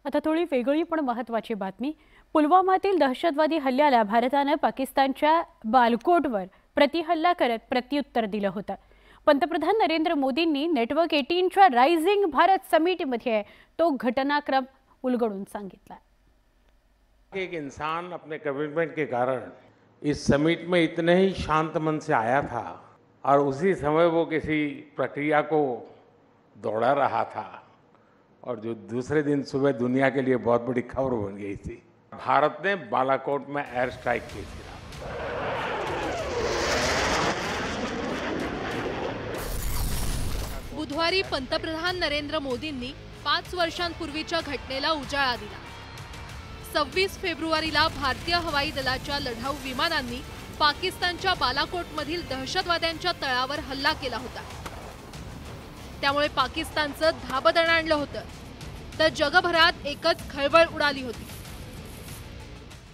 आता थोडी वेगळी पण महत्त्वाची बातमी। पुलवामातील दहशतवादी हल्ल्याला भारताने पाकिस्तानच्या बालाकोटवर प्रतिहल्ला करत प्रत्युत्तर दिलं होतं। पंतप्रधान नरेंद्र मोदींनी नेटवर्क 18 च्या रायझिंग भारत समिटमध्ये तो घटनाक्रम उलगडून सांगितला। एक इंसान अपने कमिटमेंट के कारण इस समिट में इतने ही शांत मन से आया था और उसी समय वो किसी प्रक्रिया को दौड़ा रहा था और जो दूसरे दिन सुबह दुनिया के लिए बहुत बड़ी खबर बन गई थी। भारत ने बालाकोट में एयर स्ट्राइक की थी। बुधवारी पंतप्रधान नरेंद्र मोदींनी 5 वर्षांपूर्वीच्या घटनेला उजाळा दिला। 26 फेब्रुवारीला भारतीय हवाई दलाच्या लढाऊ विमानांनी पाकिस्तानच्या बालाकोटमधील दहशतवाद्यांच्या तळावर हल्ला केला होता। त्यामुळे पाकिस्तानचं धाबदण आणलं होतं, तर जगभरात एकच खळबळ उडाली होती।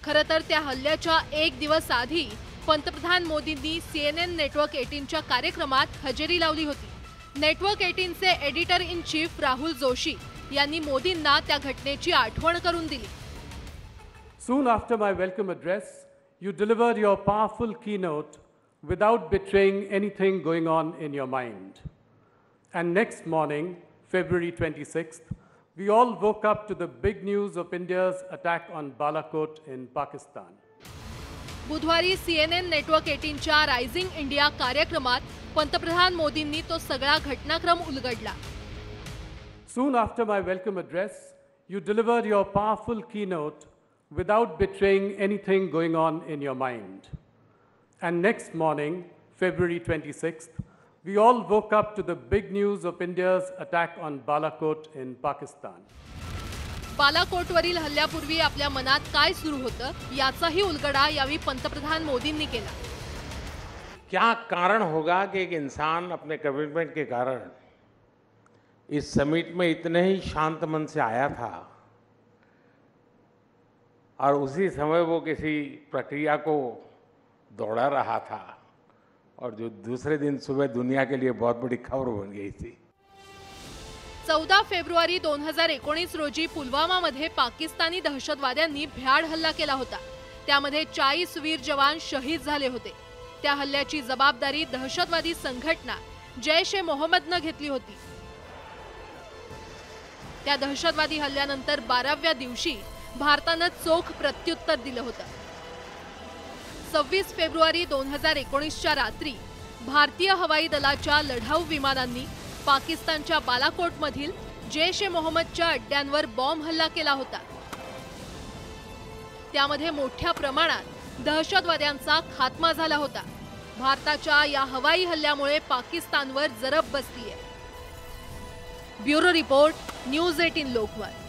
खरं तर त्या हल्ल्याच्या एक दिवस आधी पंतप्रधान मोदींनी CNN नेटवर्क 18 च्या कार्यक्रमात हजेरी लावली होती। नेटवर्क 18 चे editor in chief Rahul Joshi यांनी मोदींना त्या घटनेची आठवण करून दिली। Soon after my welcome address, you delivered your powerful keynote without betraying anything going on in your mind. And next morning, February 26th, we all woke up to the big news of India's attack on Balakot in Pakistan. बुधवारी CNN network 18 च्या rising India कार्यक्रमात पंतप्रधान मोदींनी तो सगळा घटनाक्रम उलगडला। Soon after my welcome address, you delivered your powerful keynote without betraying anything going on in your mind. And next morning, February 26th, we all woke up to the big news of India's attack on Balakot in Pakistan. बालाकोटवरील हल्ल्यापूर्वी आपल्या मनात काय सुरू होतं याचाही उलगडा यावेळी पंतप्रधान मोदींनी केला। क्या कारण होगा कि एक इंसान अपने कमिटमेंट के कारण इस समिट में इतने ही शांत मन से आया था और उसी समय वो किसी प्रक्रिया को दौड़ा रहा था और जो दूसरे दिन सुबह दुनिया के लिए बहुत बड़ी खबर बन गई थी। 14 फेब्रुवारी 2019 रोजी पुलवामामध्ये पाकिस्तानी दहशतवाद्यांनी भ्याड हल्ला केला होता। त्यामध्ये 40 वीर जवान शहीद झाले होते। त्या हल्ल्याची जबाबदारी दहशतवादी संघटना जैश-ए-मोहम्मदने घेतली होती। त्या दहशतवादी हल्ल्यानंतर 12व्या दिवशी भारताने चोख प्रत्युत्तर दिलं होतं। 26 फेब्रुवारी 2019 च्या रात्री भारतीय हवाई दलाच्या लढाऊ विमानांनी पाकिस्तानच्या बालाकोटमधील जैश-ए-मोहम्मदच्या अड्ड्यांवर बॉम्ब हल्ला केला होता। त्यामध्ये मोठ्या प्रमाणात दहशतवाद्यांचा खात्मा झाला होता। भारताच्या या हवाई हल्ल्यामुळे पाकिस्तानवर जरब बसलीये। Bureau report, news 18 Lokmat.